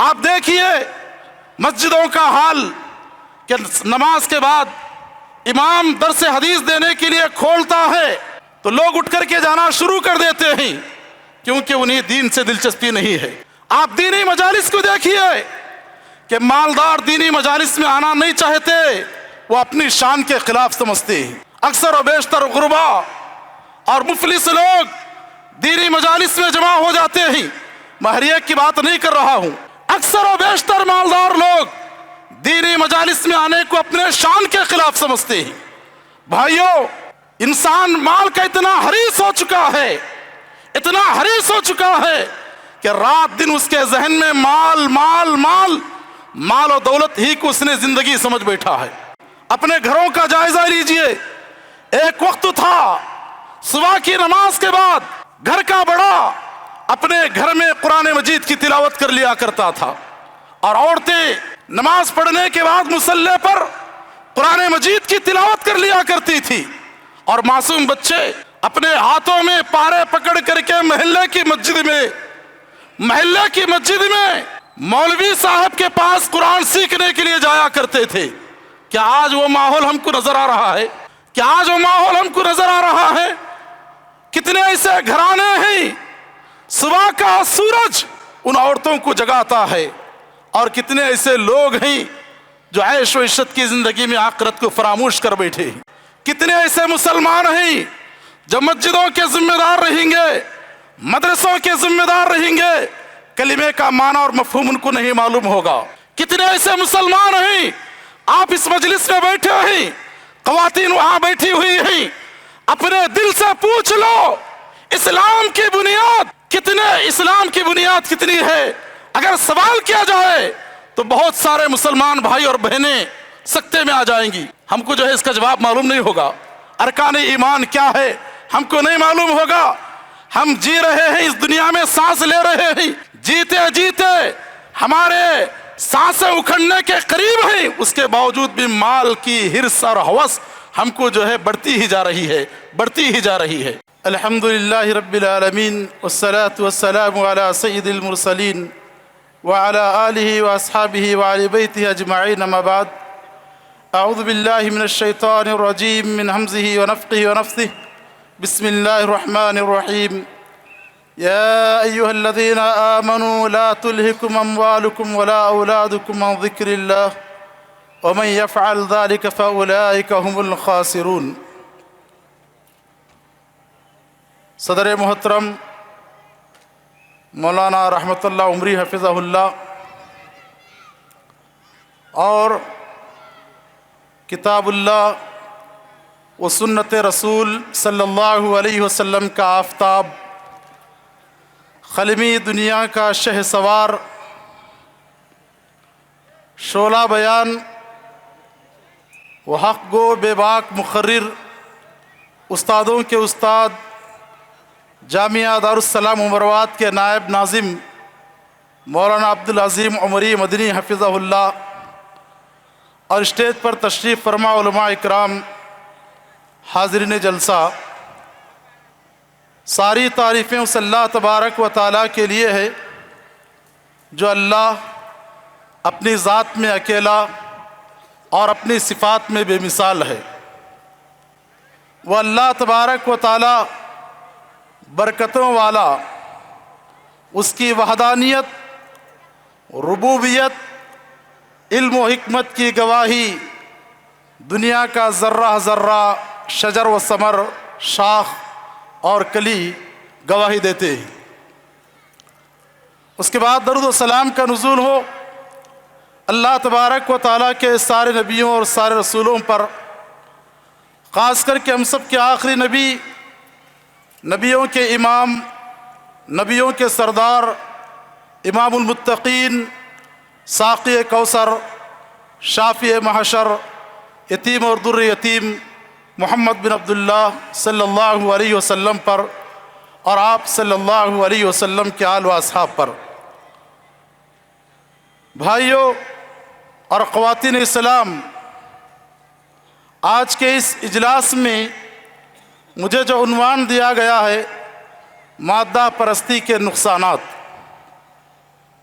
آپ دیکھیے مسجدوں کا حال کہ نماز کے بعد امام درس حدیث دینے کے لیے کھولتا ہے تو لوگ اٹھ کر کے جانا شروع کر دیتے ہیں، کیونکہ انہیں دین سے دلچسپی نہیں ہے۔ آپ دینی مجالس کو دیکھیے کہ مالدار دینی مجالس میں آنا نہیں چاہتے، وہ اپنی شان کے خلاف سمجھتے ہیں۔ اکثر و بیشتر غربا اور مفلس لوگ دینی مجالس میں جمع ہو جاتے ہیں۔ میں ہر ایک کی بات نہیں کر رہا ہوں، اکثر و بیشتر مالدار لوگ دینی مجالس میں آنے کو اپنے شان کے خلاف سمجھتے ہیں۔ بھائیو، انسان مال کا اتنا حریص ہو چکا ہے، اتنا حریص ہو چکا ہے کہ رات دن اس کے ذہن میں مال مال مال مال و دولت ہی کو اس نے زندگی سمجھ بیٹھا ہے۔ اپنے گھروں کا جائزہ لیجئے، ایک وقت تھا صبح کی نماز کے بعد گھر کا بڑا اپنے گھر میں قرآن مجید کی تلاوت کر لیا کرتا تھا، اور عورتیں نماز پڑھنے کے بعد مصلی پر قرآن مجید کی تلاوت کر لیا کرتی تھی، اور معصوم بچے اپنے ہاتھوں میں پارے پکڑ کر کے محلے کی مسجد میں مولوی صاحب کے پاس قرآن سیکھنے کے لیے جایا کرتے تھے۔ کیا آج وہ ماحول ہم کو نظر آ رہا ہے؟ کیا آج وہ ماحول ہم کو نظر آ رہا ہے؟ کتنے ایسے گھرانے ہیں صبح کا سورج ان عورتوں کو جگاتا ہے، اور کتنے ایسے لوگ ہیں جو عیش و عشرت کی زندگی میں آخرت کو فراموش کر بیٹھے ہیں۔ کتنے ایسے مسلمان ہیں جو مسجدوں کے ذمہ دار رہیں گے، مدرسوں کے ذمہ دار رہیں گے، کلمے کا معنی اور مفہوم ان کو نہیں معلوم ہوگا۔ کتنے ایسے مسلمان ہیں، آپ اس مجلس میں بیٹھے ہیں، خواتین وہاں بیٹھی ہوئی ہیں، اپنے دل سے پوچھ لو اسلام کی بنیاد کتنی ہے؟ اگر سوال کیا جائے تو بہت سارے مسلمان بھائی اور بہنیں سکتے میں آ جائیں گی۔ ہم کو جو ہے اس کا جواب معلوم نہیں ہوگا۔ ارکان ایمان کیا ہے ہم کو نہیں معلوم ہوگا۔ ہم جی رہے ہیں، اس دنیا میں سانس لے رہے ہیں، جیتے جیتے ہمارے سانسیں اکھڑنے کے قریب ہیں، اس کے باوجود بھی مال کی ہرس اور ہوس ہم کو جو ہے بڑھتی ہی جا رہی ہے۔ الحمدللہ رب العالمین، والصلاة والسلام علی سید المرسلین وعلی آلہ واصحابہ وعلی بیتہ اجمعین، اما بعد۔ اعوذ باللہ من الشیطان الرجیم، من ہمزہ ونفخہ ونفثہ، بسم اللہ الرحمن الرحیم۔ یا ایہا الذین آمنوا لا تلہکم اموالکم ولا اولادکم عن ذکر اللہ ومن یفعل ذلک فاولئک هم الخاسرون۔ صدر محترم مولانا رحمت اللہ عمری حفظہ اللہ اور کتاب اللہ و سنت رسول صلی اللہ علیہ وسلم کا آفتاب، خلمی دنیا کا شہ سوار، شعلہ بیان و حق گو بے باک مقرر، استادوں کے استاد، جامعہ دارالسلام عمروات کے نائب ناظم مولانا عبدالعظیم عمری مدنی حفظہ اللہ، اور اسٹیج پر تشریف فرما علماء اکرام، حاضرین جلسہ، ساری تعریفیں اس اللہ تبارک و تعالیٰ کے لیے ہے جو اللہ اپنی ذات میں اکیلا اور اپنی صفات میں بے مثال ہے۔ وہ اللہ تبارک و تعالیٰ برکتوں والا، اس کی وحدانیت، ربوبیت، علم و حکمت کی گواہی دنیا کا ذرہ ذرہ، شجر و ثمر، شاخ اور کلی گواہی دیتے ہیں۔ اس کے بعد درود و سلام کا نزول ہو اللہ تبارک و تعالیٰ کے سارے نبیوں اور سارے رسولوں پر، خاص کر کے ہم سب کے آخری نبی، نبیوں کے امام، نبیوں کے سردار، امام المتقین، ساقی کوثر، شافی محشر، یتیم اور در یتیم محمد بن عبداللہ صلی اللہ علیہ وسلم پر، اور آپ صلی اللہ علیہ وسلم کے آل و اصحاب پر۔ بھائیوں اور خواتین اسلام، آج کے اس اجلاس میں مجھے جو عنوان دیا گیا ہے، مادہ پرستی کے نقصانات۔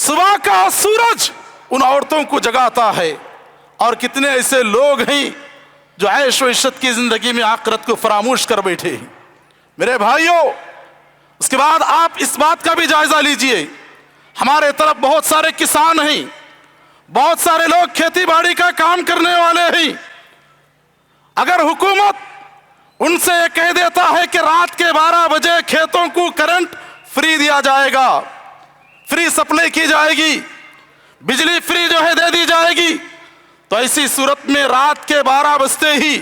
صبح کا سورج ان عورتوں کو جگاتا ہے، اور کتنے ایسے لوگ ہیں جو عیش و عشرت کی زندگی میں آخرت کو فراموش کر بیٹھے ہیں۔ میرے بھائیوں، اس کے بعد آپ اس بات کا بھی جائزہ لیجئے، ہمارے طرف بہت سارے کسان ہیں، بہت سارے لوگ کھیتی باڑی کا کام کرنے والے ہیں۔ اگر حکومت ان سے یہ کہہ دیتا ہے کہ رات کے 12 بجے کھیتوں کو کرنٹ فری دیا جائے گا، فری سپلائی کی جائے گی، بجلی فری جو ہے دے دی جائے گی، تو ایسی صورت میں رات کے 12 بجتے ہی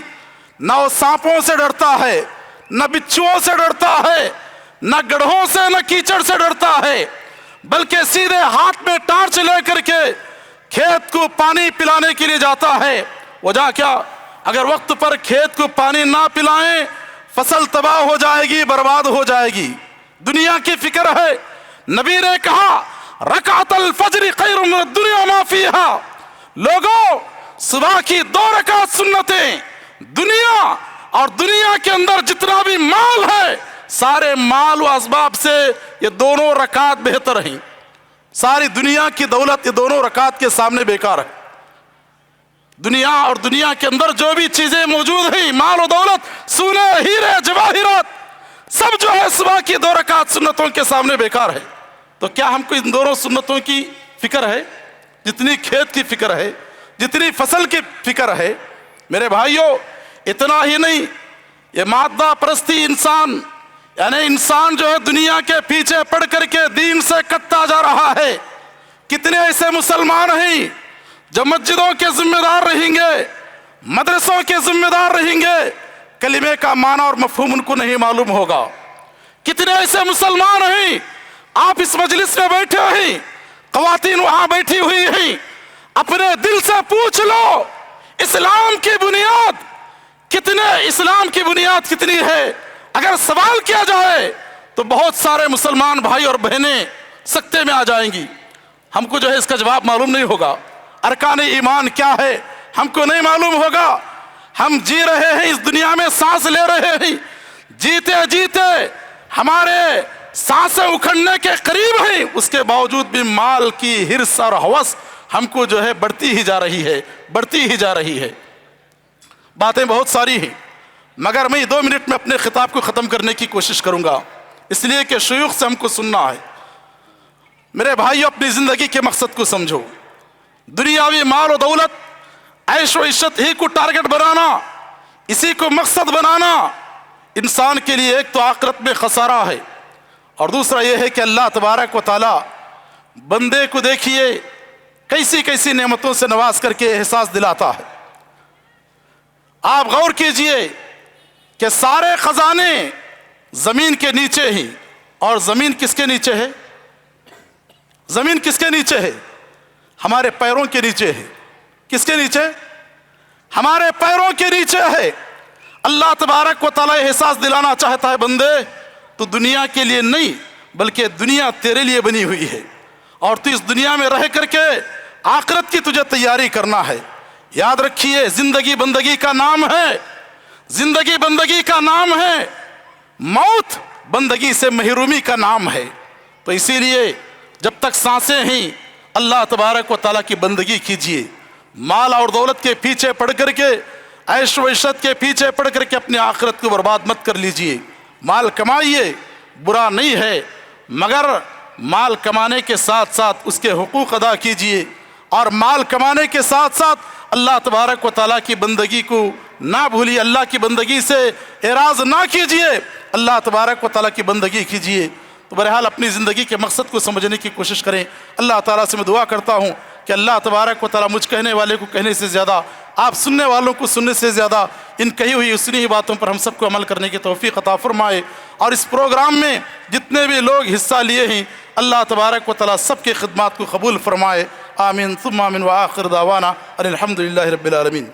نہ وہ سانپوں سے ڈرتا ہے، نہ بچھوؤں سے ڈرتا ہے، نہ گڑھوں سے، نہ کیچڑ سے ڈرتا ہے، بلکہ سیدھے ہاتھ میں ٹارچ لے کر کے کھیت کو پانی پلانے کے لیے جاتا ہے۔ وجہ کیا؟ اگر وقت پر کھیت کو پانی نہ پلائیں فصل تباہ ہو جائے گی، برباد ہو جائے گی۔ دنیا کی فکر ہے۔ نبی نے کہا رکعت الفجر خیر من الدنیا ما فیہا، لوگوں صبح کی 2 رکعت سنتیں، دنیا اور دنیا کے اندر جتنا بھی مال ہے سارے مال و اسباب سے یہ دونوں رکعت بہتر ہیں۔ ساری دنیا کی دولت یہ دونوں رکعت کے سامنے بیکار ہے۔ دنیا اور دنیا کے اندر جو بھی چیزیں موجود ہیں، مال و دولت، سونے، ہیرے، جواہرات، سب جو ہے صبح کی 2 رکعت سنتوں کے سامنے بیکار ہے۔ تو کیا ہم کو ان دونوں سنتوں کی فکر ہے؟ جتنی کھیت کی فکر ہے، جتنی فصل کی فکر ہے۔ میرے بھائیوں، اتنا ہی نہیں، یہ مادہ پرستی انسان، یعنی انسان جو ہے دنیا کے پیچھے پڑ کر کے دین سے کٹتا جا رہا ہے۔ کتنے ایسے مسلمان ہیں جو مسجدوں کے ذمہ دار رہیں گے، مدرسوں کے ذمہ دار رہیں گے، کلمے کا معنی اور مفہوم ان کو نہیں معلوم ہوگا۔ کتنے ایسے مسلمان ہیں، آپ اس مجلس میں بیٹھے ہیں، خواتین وہاں بیٹھی ہوئی ہیں، اپنے دل سے پوچھ لو اسلام کی بنیاد کتنی ہے؟ اگر سوال کیا جائے تو بہت سارے مسلمان بھائی اور بہنیں سکتے میں آ جائیں گی۔ ہم کو جو ہے اس کا جواب معلوم نہیں ہوگا۔ ارکان ایمان کیا ہے ہم کو نہیں معلوم ہوگا۔ ہم جی رہے ہیں اس دنیا میں، سانس لے رہے ہیں، جیتے جیتے ہمارے سانسیں اکھڑنے کے قریب ہیں، اس کے باوجود بھی مال کی ہرس اور ہوس ہم کو جو ہے بڑھتی ہی جا رہی ہے۔ باتیں بہت ساری ہیں، مگر میں 2 منٹ میں اپنے خطاب کو ختم کرنے کی کوشش کروں گا، اس لیے کہ شیوخ سے ہم کو سننا ہے۔ میرے بھائیو، اپنی زندگی کے مقصد کو سمجھو۔ دنیاوی مال و دولت، عیش و عشرت ہی کو ٹارگٹ بنانا، اسی کو مقصد بنانا انسان کے لیے ایک تو آخرت میں خسارہ ہے، اور دوسرا یہ ہے کہ اللہ تبارک و تعالی بندے کو دیکھیے کیسی کیسی نعمتوں سے نواز کر کے احساس دلاتا ہے۔ آپ غور کیجئے کہ سارے خزانے زمین کے نیچے ہیں، اور زمین کس کے نیچے ہے؟ زمین کس کے نیچے ہے؟ ہمارے پیروں کے نیچے ہے۔ کس کے نیچے؟ ہمارے پیروں کے نیچے ہے۔ اللہ تبارک و تعالی احساس دلانا چاہتا ہے بندے تو دنیا کے لیے نہیں بلکہ دنیا تیرے لیے بنی ہوئی ہے، اور تو اس دنیا میں رہ کر کے آخرت کی تجھے تیاری کرنا ہے۔ یاد رکھیے، زندگی بندگی کا نام ہے، زندگی بندگی کا نام ہے، موت بندگی سے محرومی کا نام ہے۔ تو اسی لیے جب تک سانسیں ہیں اللہ تبارک و تعالیٰ کی بندگی کیجئے۔ مال اور دولت کے پیچھے پڑ کر کے، عیش و عشرت کے پیچھے پڑ کر کے اپنی آخرت کو برباد مت کر لیجئے۔ مال کمائیے، برا نہیں ہے، مگر مال کمانے کے ساتھ ساتھ اس کے حقوق ادا کیجئے، اور مال کمانے کے ساتھ ساتھ اللہ تبارک و تعالیٰ کی بندگی کو نہ بھولیے، اللہ کی بندگی سے اعراض نہ کیجئے، اللہ تبارک و تعالیٰ کی بندگی کیجئے۔ تو بہرحال اپنی زندگی کے مقصد کو سمجھنے کی کوشش کریں۔ اللہ تعالیٰ سے میں دعا کرتا ہوں کہ اللہ تبارک و تعالیٰ مجھ کہنے والے کو کہنے سے زیادہ، آپ سننے والوں کو سننے سے زیادہ ان کہی ہوئی سنی ہی باتوں پر ہم سب کو عمل کرنے کی توفیق عطا فرمائے، اور اس پروگرام میں جتنے بھی لوگ حصہ لیے ہیں اللہ تبارک و تعالیٰ سب کے خدمات کو قبول فرمائے۔ آمین ثم آمین، وآخر دعوانا ان الحمد للہ رب العالمین۔